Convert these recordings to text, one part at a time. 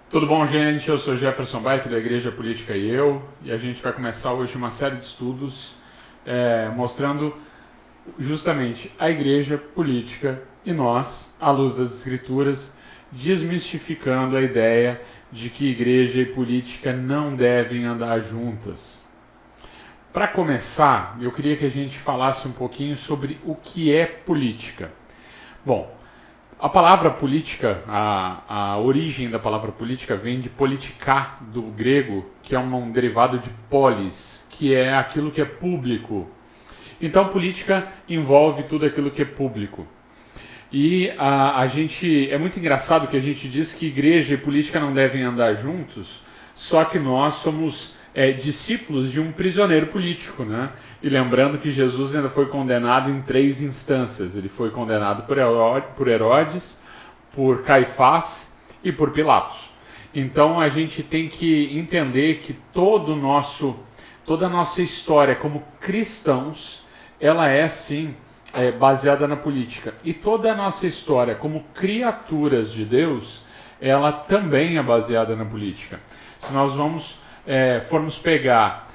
Tudo bom, gente? Eu sou Jefferson Baik, da Igreja Política e a gente vai começar hoje uma série de estudos mostrando justamente a Igreja Política e nós, à luz das Escrituras, desmistificando a ideia de que Igreja e política não devem andar juntas. Para começar, eu queria que a gente falasse um pouquinho sobre o que é política. Bom, a palavra política, a origem da palavra política vem de politicar, do grego, que é um derivado de polis, que é aquilo que é público. Então, política envolve tudo aquilo que é público. E a gente, é muito engraçado que a gente diz que igreja e política não devem andar juntos, só que nós somos discípulos de um prisioneiro político, né? E lembrando que Jesus ainda foi condenado em 3 instâncias. Ele foi condenado por Herodes, por Caifás e por Pilatos. Então a gente tem que entender que toda a nossa história como cristãos, ela é sim baseada na política. E toda a nossa história como criaturas de Deus, ela também é baseada na política. Se nós formos pegar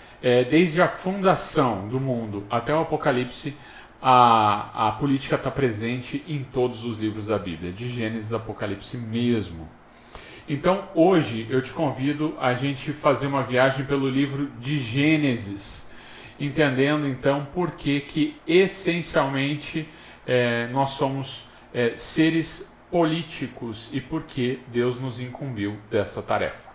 desde a fundação do mundo até o Apocalipse, a política está presente em todos os livros da Bíblia, de Gênesis a Apocalipse mesmo. Então hoje eu te convido a gente fazer uma viagem pelo livro de Gênesis, entendendo então por que essencialmente nós somos seres políticos e por que Deus nos incumbiu dessa tarefa.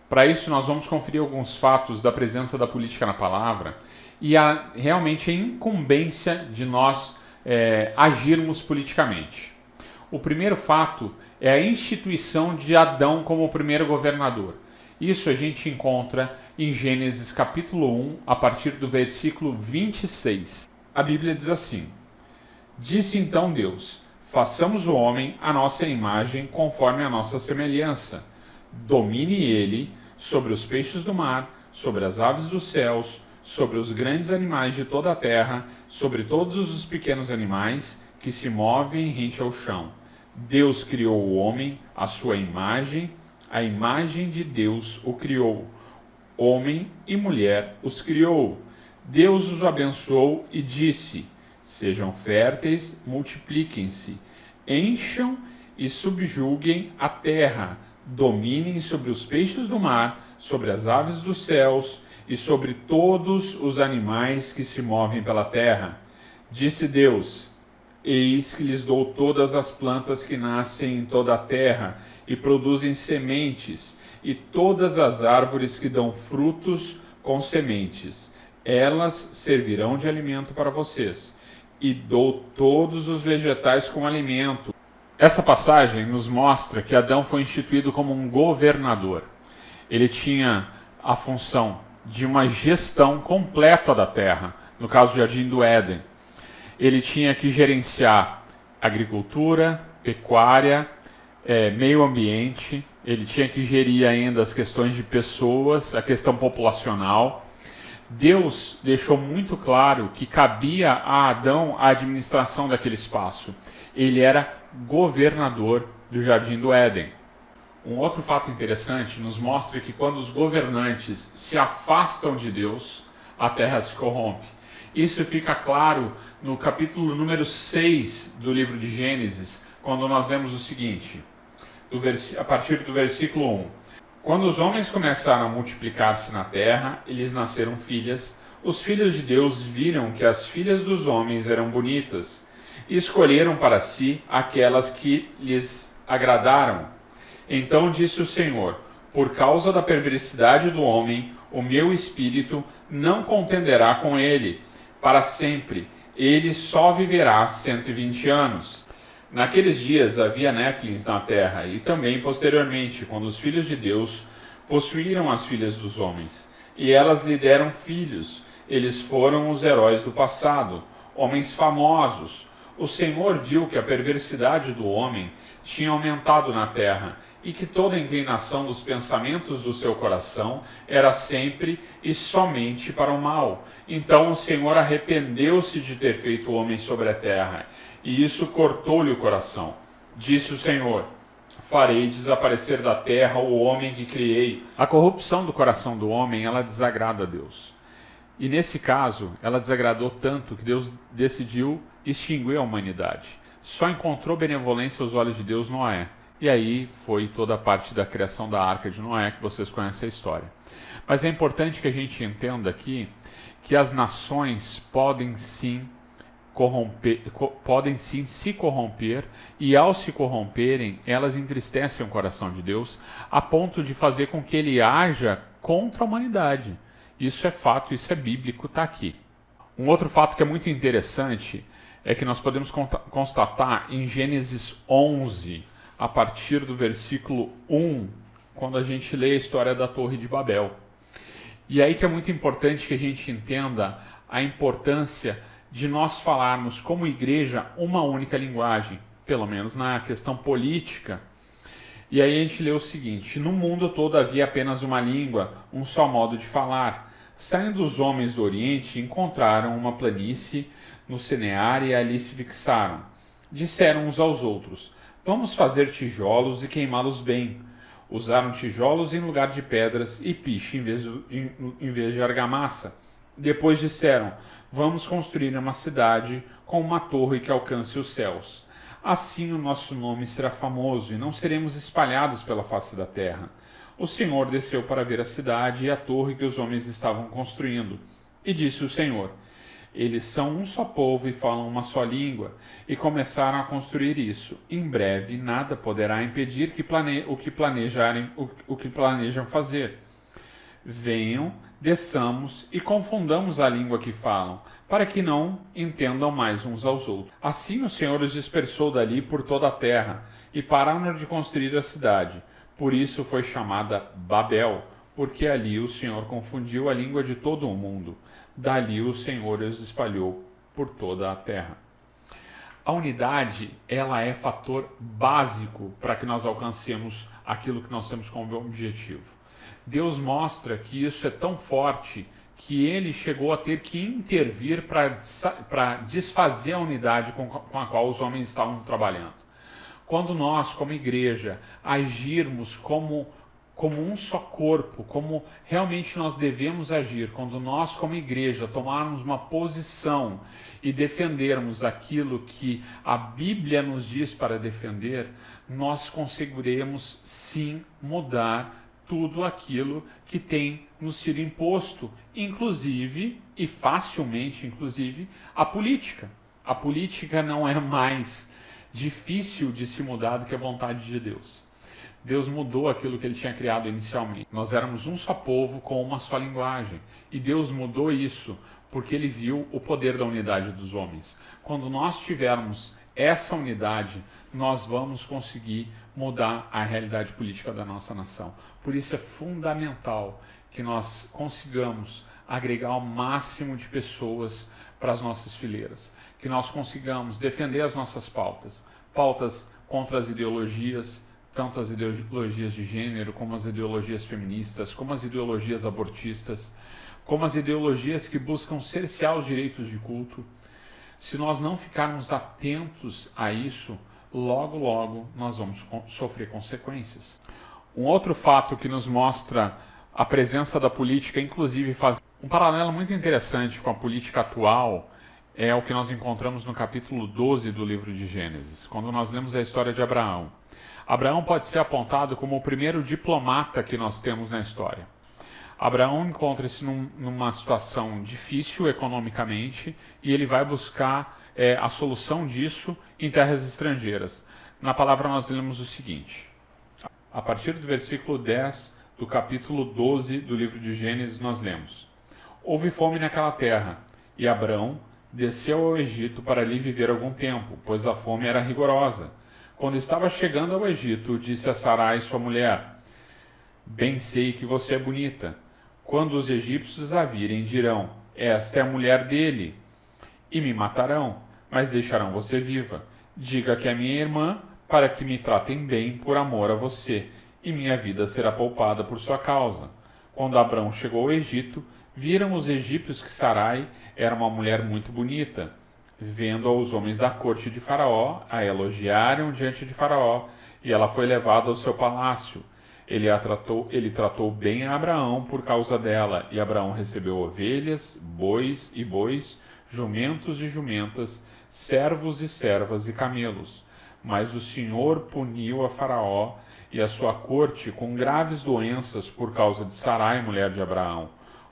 Para isso, nós vamos conferir alguns fatos da presença da política na palavra e realmente a incumbência de nós agirmos politicamente. O primeiro fato é a instituição de Adão como o primeiro governador. Isso a gente encontra em Gênesis capítulo 1, a partir do versículo 26. A Bíblia diz assim: Disse então Deus: façamos o homem à nossa imagem, conforme a nossa semelhança. Domine ele sobre os peixes do mar, sobre as aves dos céus, sobre os grandes animais de toda a terra, sobre todos os pequenos animais que se movem rente ao chão. Deus criou o homem à sua imagem, a imagem de Deus o criou. Homem e mulher os criou. Deus os abençoou e disse: sejam férteis, multipliquem-se, encham e subjuguem a terra. Dominem sobre os peixes do mar, sobre as aves dos céus e sobre todos os animais que se movem pela terra. Disse Deus: eis que lhes dou todas as plantas que nascem em toda a terra e produzem sementes, e todas as árvores que dão frutos com sementes. Elas servirão de alimento para vocês. E dou todos os vegetais com alimento. Essa passagem nos mostra que Adão foi instituído como um governador. Ele tinha a função de uma gestão completa da terra, no caso do Jardim do Éden. Ele tinha que gerenciar agricultura, pecuária, meio ambiente, ele tinha que gerir ainda as questões de pessoas, a questão populacional. Deus deixou muito claro que cabia a Adão a administração daquele espaço. Ele era governador do Jardim do Éden. Um outro fato interessante nos mostra que quando os governantes se afastam de Deus, a terra se corrompe. Isso fica claro no capítulo número 6 do livro de Gênesis, quando nós lemos o seguinte, a partir do versículo 1. Quando os homens começaram a multiplicar-se na terra, eles nasceram filhas. Os filhos de Deus viram que as filhas dos homens eram bonitas e escolheram para si aquelas que lhes agradaram. Então disse o Senhor: por causa da perversidade do homem, o meu espírito não contenderá com ele para sempre. Ele só viverá 120 anos. Naqueles dias havia néfilins na terra, e também posteriormente, quando os filhos de Deus possuíram as filhas dos homens, e elas lhe deram filhos. Eles foram os heróis do passado, homens famosos. O Senhor viu que a perversidade do homem tinha aumentado na terra, e que toda a inclinação dos pensamentos do seu coração era sempre e somente para o mal. Então o Senhor arrependeu-se de ter feito o homem sobre a terra, e isso cortou-lhe o coração. Disse o Senhor: farei desaparecer da terra o homem que criei. A corrupção do coração do homem, ela desagrada a Deus. E nesse caso, ela desagradou tanto que Deus decidiu extinguir a humanidade. Só encontrou benevolência aos olhos de Deus Noé. E aí foi toda a parte da criação da Arca de Noé, que vocês conhecem a história. Mas é importante que a gente entenda aqui que as nações podem sim se corromper, e ao se corromperem, elas entristecem o coração de Deus a ponto de fazer com que ele haja contra a humanidade. Isso é fato, isso é bíblico, está aqui. Um outro fato que é muito interessante é que nós podemos constatar em Gênesis 11, a partir do versículo 1, quando a gente lê a história da Torre de Babel. E aí que é muito importante que a gente entenda a importância de nós falarmos como igreja uma única linguagem, pelo menos na questão política. E aí a gente lê o seguinte: no mundo todo havia apenas uma língua, um só modo de falar. Saindo os homens do Oriente, encontraram uma planície no Cinear e ali se fixaram. Disseram uns aos outros: vamos fazer tijolos e queimá-los bem. Usaram tijolos em lugar de pedras e piche em vez de argamassa. Depois disseram: vamos construir uma cidade com uma torre que alcance os céus. Assim o nosso nome será famoso e não seremos espalhados pela face da terra. O Senhor desceu para ver a cidade e a torre que os homens estavam construindo. E disse o Senhor: eles são um só povo e falam uma só língua, e começaram a construir isso. Em breve nada poderá impedir o que planejam fazer. Venham, desçamos e confundamos a língua que falam, para que não entendam mais uns aos outros. Assim o Senhor os dispersou dali por toda a terra, e pararam de construir a cidade. Por isso foi chamada Babel, porque ali o Senhor confundiu a língua de todo o mundo. Dali o Senhor os espalhou por toda a terra. A unidade, ela é fator básico para que nós alcancemos aquilo que nós temos como objetivo. Deus mostra que isso é tão forte que ele chegou a ter que intervir para desfazer a unidade com a qual os homens estavam trabalhando. Quando nós, como igreja, agirmos como um só corpo, como realmente nós devemos agir, quando nós, como igreja, tomarmos uma posição e defendermos aquilo que a Bíblia nos diz para defender, nós conseguiremos sim mudar tudo aquilo que tem nos sido imposto, inclusive, e facilmente, inclusive, a política. A política não é mais difícil de se mudar do que a vontade de Deus. Deus mudou aquilo que ele tinha criado inicialmente. Nós éramos um só povo com uma só linguagem. E Deus mudou isso porque ele viu o poder da unidade dos homens. Quando nós tivermos essa unidade, nós vamos conseguir mudar a realidade política da nossa nação. Por isso é fundamental que nós consigamos agregar o máximo de pessoas para as nossas fileiras. Que nós consigamos defender as nossas pautas contra as ideologias, tanto as ideologias de gênero, como as ideologias feministas, como as ideologias abortistas, como as ideologias que buscam cercear os direitos de culto. Se nós não ficarmos atentos a isso, logo nós vamos sofrer consequências. Um outro fato que nos mostra a presença da política, inclusive faz um paralelo muito interessante com a política atual, é o que nós encontramos no capítulo 12 do livro de Gênesis, quando nós lemos a história de Abraão. Abraão pode ser apontado como o primeiro diplomata que nós temos na história. Abraão encontra-se numa situação difícil economicamente e ele vai buscar a solução disso em terras estrangeiras. Na palavra nós lemos o seguinte, a partir do versículo 10 do capítulo 12 do livro de Gênesis nós lemos: houve fome naquela terra e Abraão desceu ao Egito para ali viver algum tempo, pois a fome era rigorosa. Quando estava chegando ao Egito, disse a Sarai, sua mulher: bem sei que você é bonita. Quando os egípcios a virem, dirão: esta é a mulher dele, e me matarão, mas deixarão você viva. Diga que é minha irmã, para que me tratem bem por amor a você, e minha vida será poupada por sua causa. Quando Abrão chegou ao Egito, viram os egípcios que Sarai era uma mulher muito bonita. Vendo os homens da corte de Faraó, a elogiaram diante de Faraó, e ela foi levada ao seu palácio. Ele tratou bem a Abraão por causa dela, e Abraão recebeu ovelhas, bois, jumentos e jumentas, servos e servas e camelos. Mas o Senhor puniu a Faraó e a sua corte com graves doenças por causa de Sarai, mulher de Abraão.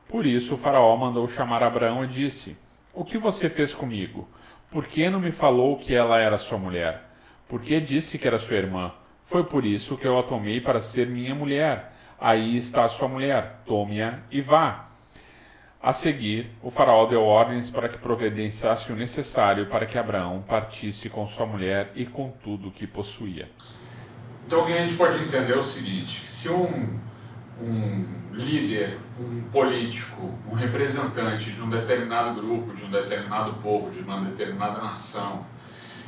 Por isso o Faraó mandou chamar Abraão e disse: O que você fez comigo? Por que não me falou que ela era sua mulher? Por que disse que era sua irmã? Foi por isso que eu a tomei para ser minha mulher. Aí está a sua mulher, tome-a e vá. A seguir, o faraó deu ordens para que providenciasse o necessário para que Abraão partisse com sua mulher e com tudo o que possuía. Então a gente pode entender o seguinte, que se um líder, um político, um representante de um determinado grupo, de um determinado povo, de uma determinada nação,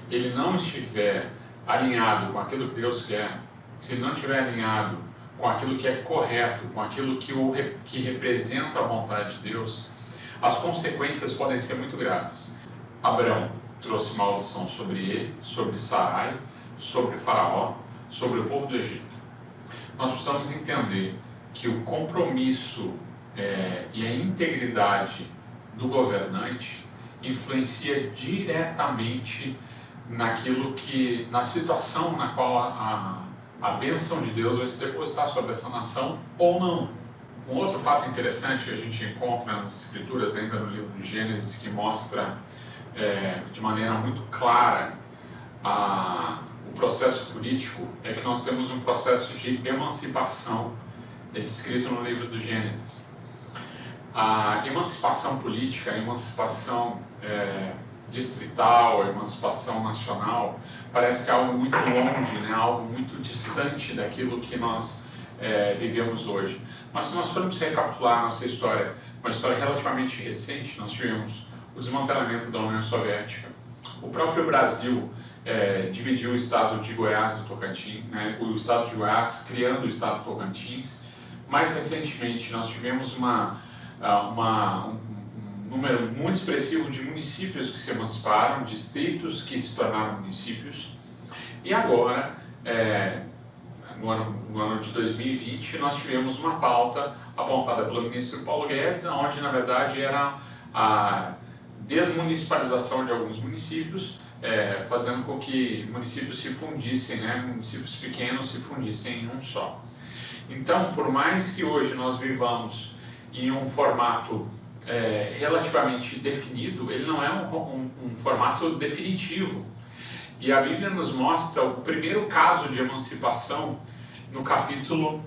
ele não estiver alinhado com aquilo que Deus quer, se ele não estiver alinhado com aquilo que é correto, com aquilo que representa a vontade de Deus, as consequências podem ser muito graves. Abraão trouxe maldição sobre ele, sobre Sarai, sobre Faraó, sobre o povo do Egito. Nós precisamos entender que o compromisso e a integridade do governante influencia diretamente na situação na qual a bênção de Deus vai se depositar sobre essa nação ou não. Um outro fato interessante que a gente encontra nas Escrituras, ainda no livro de Gênesis, que mostra de maneira muito clara o processo político, é que nós temos um processo de emancipação descrito no livro do Gênesis. A emancipação política, a emancipação distrital, a emancipação nacional, parece que é algo muito longe, né? Algo muito distante daquilo que nós vivemos hoje. Mas se nós formos recapitular a nossa história, uma história relativamente recente, nós tivemos o desmantelamento da União Soviética. O próprio Brasil dividiu o estado de Goiás e Tocantins, né? O estado de Goiás criando o estado de Tocantins. Mais recentemente, nós tivemos um número muito expressivo de municípios que se emanciparam, distritos que se tornaram municípios. E agora, no ano de 2020, nós tivemos uma pauta apontada pelo ministro Paulo Guedes, onde, na verdade, era a desmunicipalização de alguns municípios, fazendo com que municípios se fundissem, né? Municípios pequenos se fundissem em um só. Então, por mais que hoje nós vivamos em um formato relativamente definido, ele não é um formato definitivo. E a Bíblia nos mostra o primeiro caso de emancipação no capítulo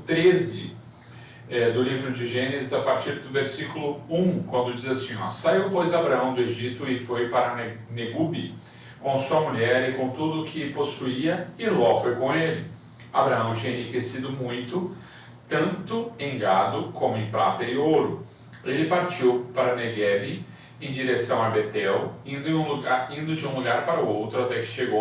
13 do livro de Gênesis, a partir do versículo 1, quando diz assim: Saiu, pois, Abraão do Egito e foi para Negube com sua mulher e com tudo o que possuía, e Ló foi com ele. Abraão tinha enriquecido muito, tanto em gado como em prata e ouro. Ele partiu para Neguebe, em direção a Betel, indo de um lugar para o outro, até que chegou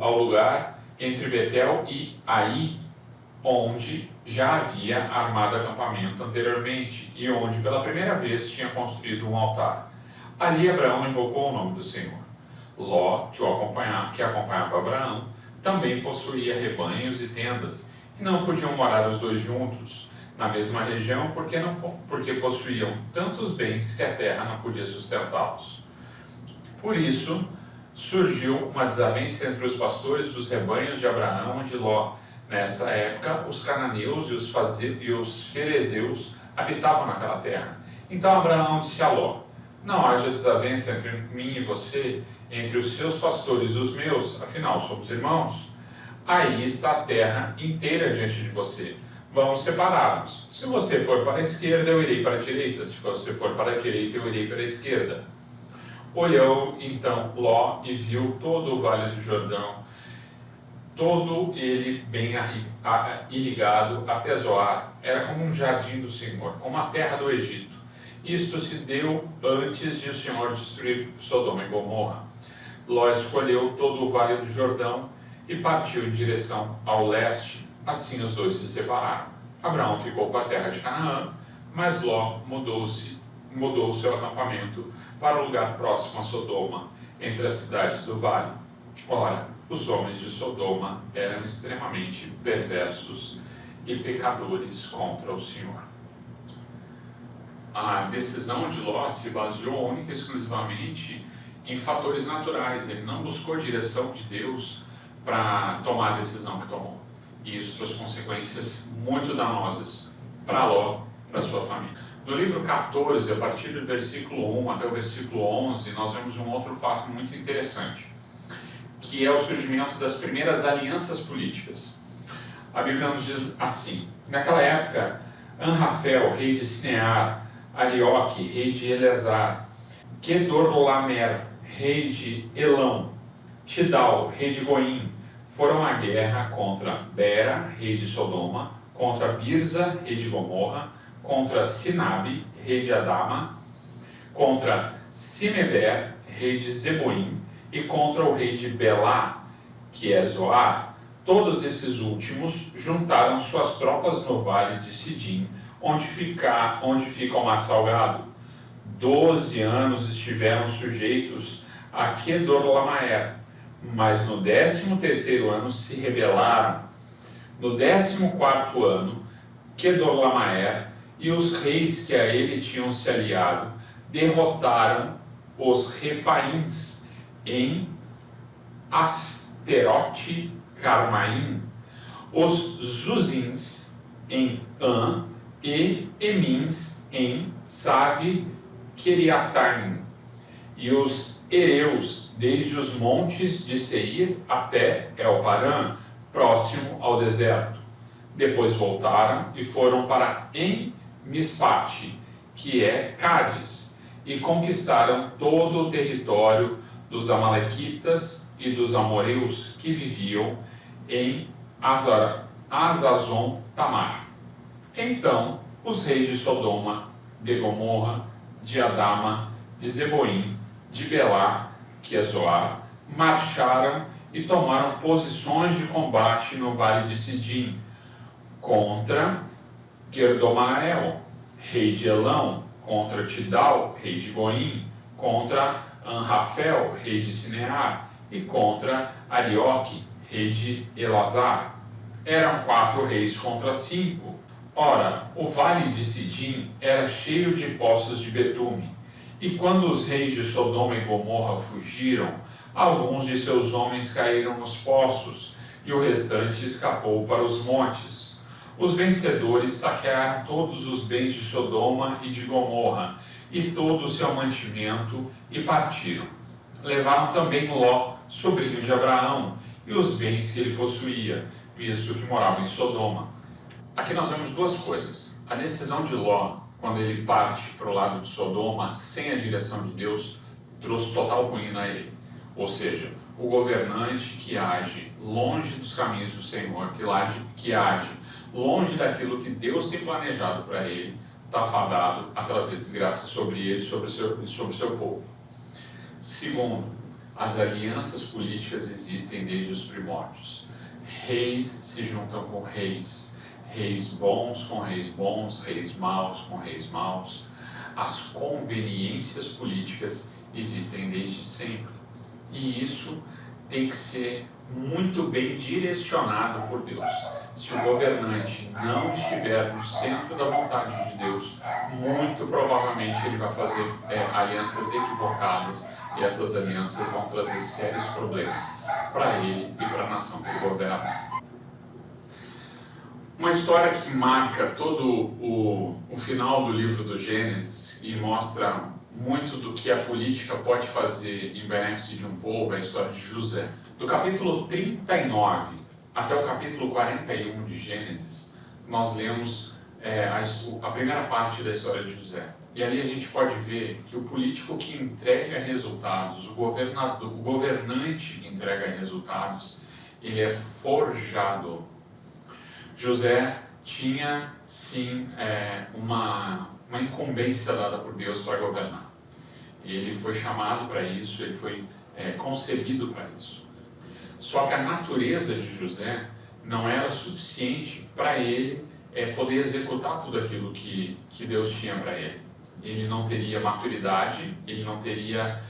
ao lugar entre Betel e Ai, onde já havia armado acampamento anteriormente, e onde pela primeira vez tinha construído um altar. Ali Abraão invocou o nome do Senhor. Ló, que acompanhava Abraão, também possuía rebanhos e tendas, e não podiam morar os dois juntos na mesma região, porque possuíam tantos bens que a terra não podia sustentá-los. Por isso, surgiu uma desavença entre os pastores dos rebanhos de Abraão e de Ló. Nessa época, os cananeus e os ferezeus habitavam naquela terra. Então Abraão disse a Ló: Não haja desavença entre mim e você, entre os seus pastores e os meus, afinal somos irmãos. Aí está a terra inteira diante de você. Vamos separar-nos. Se você for para a esquerda, eu irei para a direita. Se você for para a direita, eu irei para a esquerda. Olhou então Ló e viu todo o vale do Jordão, todo ele bem irrigado até Zoar. Era como um jardim do Senhor, como a terra do Egito. Isto se deu antes de o Senhor destruir Sodoma e Gomorra. Ló escolheu todo o vale do Jordão e partiu em direção ao leste. Assim os dois se separaram. Abraão ficou com a terra de Canaã, mas Ló mudou o seu acampamento para o lugar próximo a Sodoma, entre as cidades do vale. Ora, os homens de Sodoma eram extremamente perversos e pecadores contra o Senhor. A decisão de Ló se baseou única e exclusivamente em fatores naturais. Ele não buscou direção de Deus para tomar a decisão que tomou. E isso trouxe consequências muito danosas para Ló, para sua família. No livro 14, a partir do versículo 1 até o versículo 11, nós vemos um outro fato muito interessante, que é o surgimento das primeiras alianças políticas. A Bíblia nos diz assim: naquela época, Anrafel, rei de Sinear, Arioque, rei de Eleazar, Quedorlaomer, rei de Elão, Tidal, rei de Goim, foram à guerra contra Bera, rei de Sodoma, contra Birza, rei de Gomorra, contra Sinabe, rei de Adama, contra Simeber, rei de Zeboim, e contra o rei de Belá, que é Zoar. Todos esses últimos juntaram suas tropas no vale de Sidim, onde fica o mar salgado. 12 anos estiveram sujeitos a Quedorlaomer, mas no 13º ano se rebelaram. No 14º ano, Quedorlaomer e os reis que a ele tinham se aliado derrotaram os Refaíns em Asterote Carmaim, os Zuzins em An e Emins em Save Kiriataim, e os Ereus desde os montes de Seir até El-Parã, próximo ao deserto. Depois voltaram e foram para En-Mispate, que é Cádiz, e conquistaram todo o território dos Amalequitas e dos Amoreus que viviam em Azazon Tamar. Então os reis de Sodoma, de Gomorra, de Adama, de Zeboim, de Belá, que é Zoar, marcharam e tomaram posições de combate no vale de Sidim, contra Querdomael, rei de Elão, contra Tidal, rei de Goim, contra Anrafel, rei de Sinear, e contra Arioque, rei de Elazar. Eram 4 reis contra 5. Ora, o vale de Sidim era cheio de poços de betume, e quando os reis de Sodoma e Gomorra fugiram, alguns de seus homens caíram nos poços, e o restante escapou para os montes. Os vencedores saquearam todos os bens de Sodoma e de Gomorra, e todo o seu mantimento, e partiram. Levaram também Ló, sobrinho de Abraão, e os bens que ele possuía, visto que morava em Sodoma. Aqui nós vemos 2 coisas. A decisão de Ló, quando ele parte para o lado de Sodoma, sem a direção de Deus, trouxe total ruína a ele. Ou seja, o governante que age longe dos caminhos do Senhor, que age longe daquilo que Deus tem planejado para ele, está fadado a trazer desgraça sobre ele e sobre o seu povo. Segundo, as alianças políticas existem desde os primórdios. Reis se juntam com reis, reis bons com reis bons, reis maus com reis maus. As conveniências políticas existem desde sempre. E isso tem que ser muito bem direcionado por Deus. Se o governante não estiver no centro da vontade de Deus, muito provavelmente ele vai fazer alianças equivocadas, e essas alianças vão trazer sérios problemas para ele e para a nação que ele governa. Uma história que marca todo o final do livro do Gênesis e mostra muito do que a política pode fazer em benefício de um povo é a história de José. Do capítulo 39 até o capítulo 41 de Gênesis, nós lemos a primeira parte da história de José. E ali a gente pode ver que o político que entrega resultados, o governante que entrega resultados, ele é forjado. José tinha, sim, uma incumbência dada por Deus para governar. Ele foi chamado para isso, ele foi concebido para isso. Só que a natureza de José não era suficiente para ele poder executar tudo aquilo que Deus tinha para ele. ele não teria maturidade, ele não teria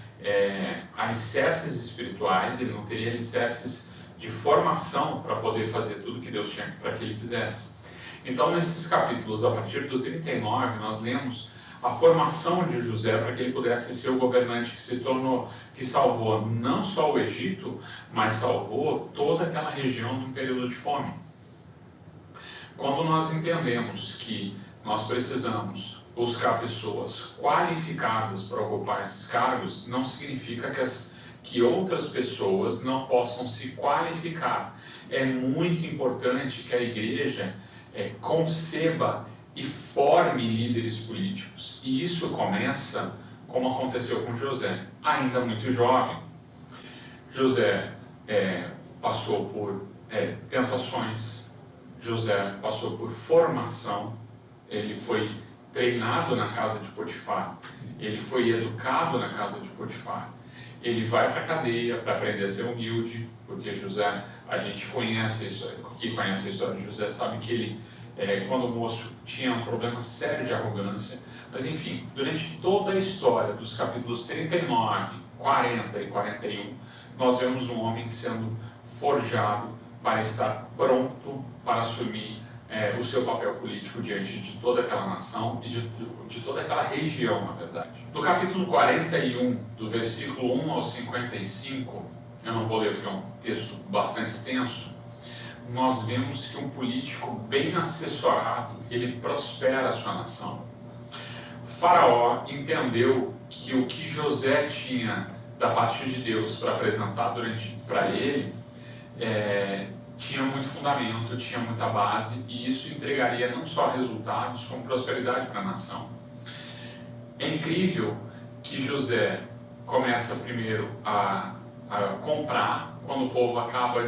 alicerces espirituais, ele não teria alicerces de formação para poder fazer tudo que Deus tinha para que ele fizesse. Então, nesses capítulos, a partir do 39, nós lemos a formação de José para que ele pudesse ser o governante que se tornou, que salvou não só o Egito, mas salvou toda aquela região num período de fome. Quando nós entendemos que nós precisamos buscar pessoas qualificadas para ocupar esses cargos, não significa que outras pessoas não possam se qualificar. É muito importante que a igreja conceba e forme líderes políticos. E isso começa como aconteceu com José, ainda muito jovem. José passou por tentações, José passou por formação, ele foi treinado na casa de Potifar, ele foi educado na casa de Potifar, ele vai para a cadeia para aprender a ser humilde, porque José, a gente conhece a história, quem conhece a história de José sabe que ele, quando moço, tinha um problema sério de arrogância, mas enfim, durante toda a história dos capítulos 39, 40 e 41, nós vemos um homem sendo forjado para estar pronto para assumir o seu papel político diante de toda aquela nação e de toda aquela região, na verdade. No capítulo 41, do versículo 1 ao 55, eu não vou ler porque é um texto bastante extenso, nós vemos que um político bem assessorado, ele prospera a sua nação. Faraó entendeu que o que José tinha da parte de Deus para apresentar para ele tinha muito fundamento, tinha muita base, e isso entregaria não só resultados, como prosperidade para a nação. É incrível que José começa primeiro a comprar, quando o povo acaba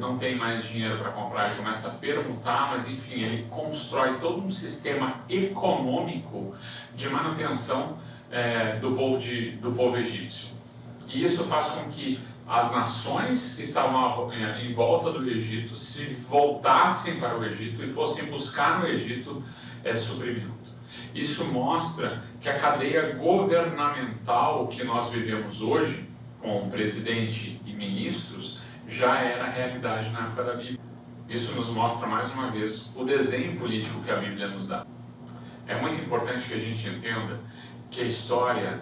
não tem mais dinheiro para comprar, ele começa a permutar, mas enfim, ele constrói todo um sistema econômico de manutenção do povo egípcio. E isso faz com que as nações que estavam em volta do Egito se voltassem para o Egito e fossem buscar no Egito suprimento. Isso mostra que a cadeia governamental que nós vivemos hoje, com presidente e ministros, já era a realidade na época da Bíblia. Isso nos mostra mais uma vez o desenho político que a Bíblia nos dá. É muito importante que a gente entenda que a história,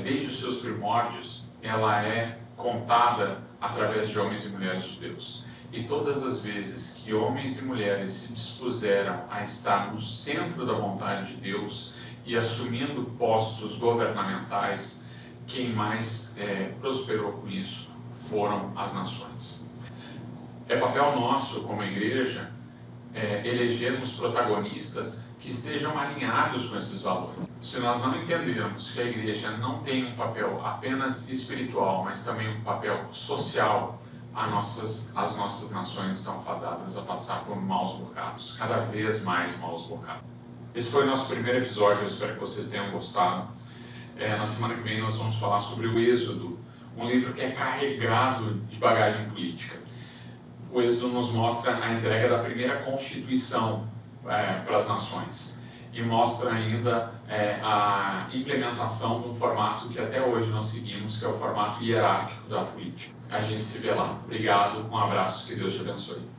desde os seus primórdios, ela é contada através de homens e mulheres judeus. E todas as vezes que homens e mulheres se dispuseram a estar no centro da vontade de Deus e assumindo postos governamentais, quem mais prosperou com isso foram as nações. É papel nosso, como igreja, elegermos protagonistas que estejam alinhados com esses valores. Se nós não entendermos que a igreja não tem um papel apenas espiritual, mas também um papel social, as nossas nações estão fadadas a passar por maus bocados, cada vez mais maus bocados. Esse foi o nosso primeiro episódio, eu espero que vocês tenham gostado. Na semana que vem nós vamos falar sobre o Êxodo, um livro que é carregado de bagagem política. O Êxodo nos mostra a entrega da primeira Constituição para as nações e mostra ainda a implementação de um formato que até hoje nós seguimos, que é o formato hierárquico da política. A gente se vê lá. Obrigado, um abraço, que Deus te abençoe.